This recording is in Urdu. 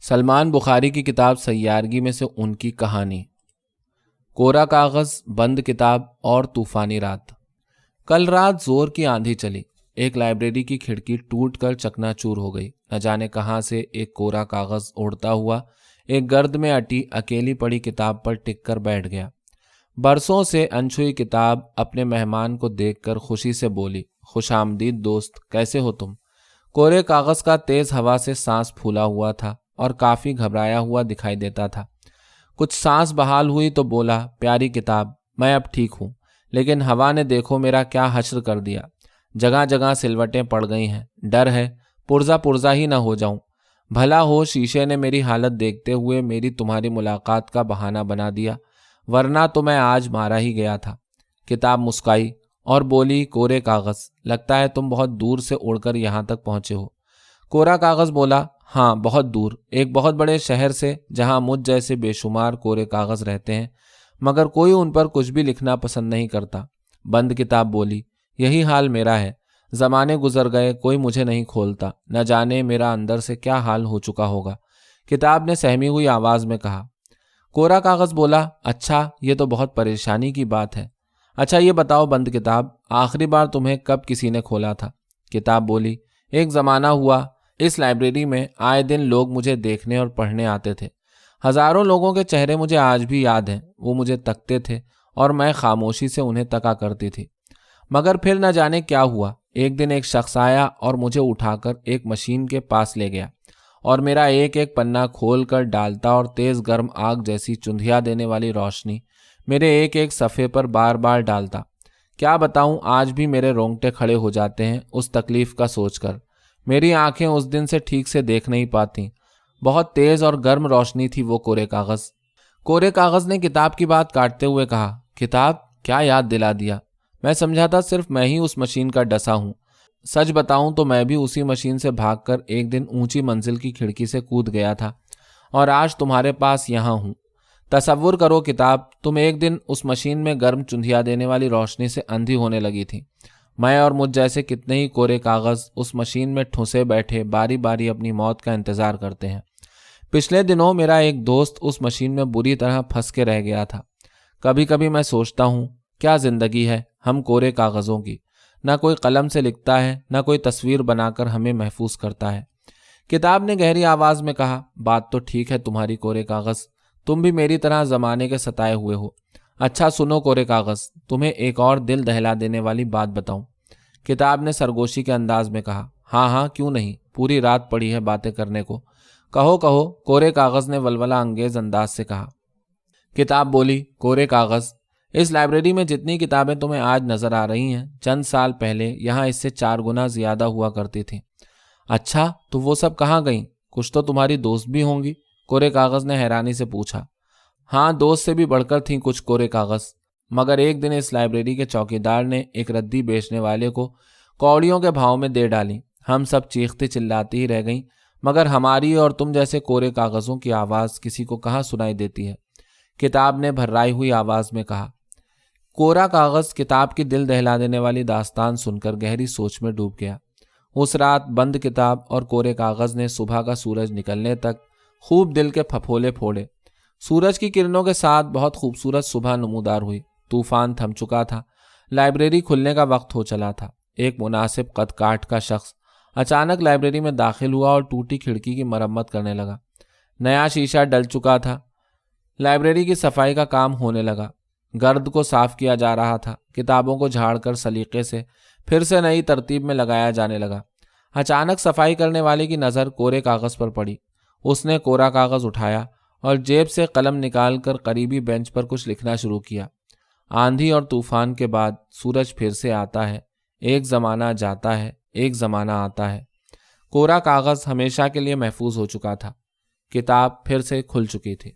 سلمان بخاری کی کتاب سیارگی میں سے ان کی کہانی۔ کورا کاغذ، بند کتاب اور طوفانی رات۔ کل رات زور کی آندھی چلی۔ ایک لائبریری کی کھڑکی ٹوٹ کر چکنا چور ہو گئی۔ نہ جانے کہاں سے ایک کورا کاغذ اڑتا ہوا ایک گرد میں اٹی اکیلی پڑی کتاب پر ٹک کر بیٹھ گیا۔ برسوں سے انچھوئی کتاب اپنے مہمان کو دیکھ کر خوشی سے بولی، خوش آمدید دوست، کیسے ہو تم؟ کورے کاغذ کا تیز ہوا سے سانس پھولا ہوا تھا اور کافی گھبرایا ہوا دکھائی دیتا تھا۔ کچھ سانس بحال ہوئی تو بولا، پیاری کتاب، میں اب ٹھیک ہوں، لیکن ہوا نے دیکھو میرا کیا حشر کر دیا۔ جگہ جگہ سلوٹیں پڑ گئی ہیں، ڈر ہے پرزا ہی نہ ہو جاؤں۔ بھلا ہو شیشے نے میری حالت دیکھتے ہوئے میری تمہاری ملاقات کا بہانہ بنا دیا، ورنہ تو میں آج مارا ہی گیا تھا۔ کتاب مسکائی اور بولی، کورے کاغذ، لگتا ہے تم بہت دور سے اڑ کر یہاں تک پہنچے ہو۔ کورا کاغذ بولا، ہاں بہت دور، ایک بہت بڑے شہر سے جہاں مجھ جیسے بے شمار کورے کاغذ رہتے ہیں، مگر کوئی ان پر کچھ بھی لکھنا پسند نہیں کرتا۔ بند کتاب بولی، یہی حال میرا ہے، زمانے گزر گئے، کوئی مجھے نہیں کھولتا، نہ جانے میرا اندر سے کیا حال ہو چکا ہوگا۔ کتاب نے سہمی ہوئی آواز میں کہا۔ کورا کاغذ بولا، اچھا یہ تو بہت پریشانی کی بات ہے۔ اچھا یہ بتاؤ بند کتاب، آخری بار تمہیں کب کسی نے کھولا تھا؟ کتاب بولی، ایک زمانہ ہوا، اس لائبریری میں آئے دن لوگ مجھے دیکھنے اور پڑھنے آتے تھے۔ ہزاروں لوگوں کے چہرے مجھے آج بھی یاد ہیں، وہ مجھے تکتے تھے اور میں خاموشی سے انہیں تکا کرتی تھی۔ مگر پھر نہ جانے کیا ہوا، ایک دن ایک شخص آیا اور مجھے اٹھا کر ایک مشین کے پاس لے گیا اور میرا ایک ایک پنا کھول کر ڈالتا اور تیز گرم آگ جیسی چندھیا دینے والی روشنی میرے ایک ایک صفحے پر بار بار ڈالتا۔ کیا بتاؤں، آج بھی میرے رونگٹے کھڑے ہو جاتے ہیں اس تکلیف کا سوچ کر۔ میری آنکھیں اس دن سے ٹھیک سے دیکھ نہیں پاتی، بہت تیز اور گرم روشنی تھی وہ کورے کاغذ۔ کورے کاغذ نے کتاب کی بات کاٹتے ہوئے کہا، کتاب، کیا یاد دلا دیا، میں سمجھا تھا صرف میں ہی اس مشین کا ڈسا ہوں۔ سچ بتاؤں تو میں بھی اسی مشین سے بھاگ کر ایک دن اونچی منزل کی کھڑکی سے کود گیا تھا اور آج تمہارے پاس یہاں ہوں۔ تصور کرو کتاب، تم ایک دن اس مشین میں گرم چندھیا دینے والی روشنی سے اندھی ہونے لگی تھی۔ میں اور مجھ جیسے کتنے ہی کورے کاغذ اس مشین میں ٹھسے بیٹھے باری باری اپنی موت کا انتظار کرتے ہیں۔ پچھلے دنوں میرا ایک دوست اس مشین میں بری طرح پھنس کے رہ گیا تھا۔ کبھی کبھی میں سوچتا ہوں، کیا زندگی ہے ہم کورے کاغذوں کی، نہ کوئی قلم سے لکھتا ہے، نہ کوئی تصویر بنا کر ہمیں محفوظ کرتا ہے۔ کتاب نے گہری آواز میں کہا، بات تو ٹھیک ہے تمہاری کورے کاغذ، تم بھی میری طرح زمانے کے ستائے ہوئے ہو۔ اچھا سنو کورے کاغذ، تمہیں ایک اور دل دہلا دینے والی بات بتاؤں۔ کتاب نے سرگوشی کے انداز میں کہا، ہاں ہاں کیوں نہیں، پوری رات پڑی ہے باتیں کرنے کو، کہو کہو، کورے کاغذ نے ولولہ انگیز انداز سے کہا۔ کتاب بولی، کورے کاغذ، اس لائبریری میں جتنی کتابیں تمہیں آج نظر آ رہی ہیں، چند سال پہلے یہاں اس سے 4 گنا زیادہ ہوا کرتی تھیں۔ اچھا، تو وہ سب کہاں گئیں؟ کچھ تو تمہاری دوست بھی ہوں گی؟ کورے کاغذ نے حیرانی سے پوچھا۔ ہاں، دوست سے بھی بڑھ کر تھیں کچھ کورے کاغذ، مگر ایک دن اس لائبریری کے چوکیدار نے ایک ردی بیچنے والے کو کوڑیوں کے بھاؤ میں دے ڈالی۔ ہم سب چیختی چلاتی ہی رہ گئیں، مگر ہماری اور تم جیسے کورے کاغذوں کی آواز کسی کو کہاں سنائی دیتی ہے؟ کتاب نے بھررائی ہوئی آواز میں کہا۔ کورا کاغذ کتاب کی دل دہلا دینے والی داستان سن کر گہری سوچ میں ڈوب گیا۔ اس رات بند کتاب اور کورے کاغذ نے صبح کا سورج نکلنے تک خوب دل کے پھپھولے پھوڑے۔ سورج کی کرنوں کے ساتھ بہت خوبصورت صبح نمودار ہوئی۔ طوفان تھم چکا تھا، لائبریری کھلنے کا وقت ہو چلا تھا۔ ایک مناسب قد کاٹ کا شخص اچانک لائبریری میں داخل ہوا اور ٹوٹی کھڑکی کی مرمت کرنے لگا۔ نیا شیشہ ڈل چکا تھا، لائبریری کی صفائی کا کام ہونے لگا، گرد کو صاف کیا جا رہا تھا، کتابوں کو جھاڑ کر سلیقے سے پھر سے نئی ترتیب میں لگایا جانے لگا۔ اچانک صفائی کرنے والے کی نظر کورے کاغذ پر پڑی۔ اس نے کورا کاغذ اٹھایا اور جیب سے قلم نکال کر قریبی بینچ پر کچھ لکھنا شروع کیا۔ آندھی اور طوفان کے بعد سورج پھر سے آتا ہے، ایک زمانہ جاتا ہے، ایک زمانہ آتا ہے۔ کورا کاغذ ہمیشہ کے لیے محفوظ ہو چکا تھا، کتاب پھر سے کھل چکی تھی۔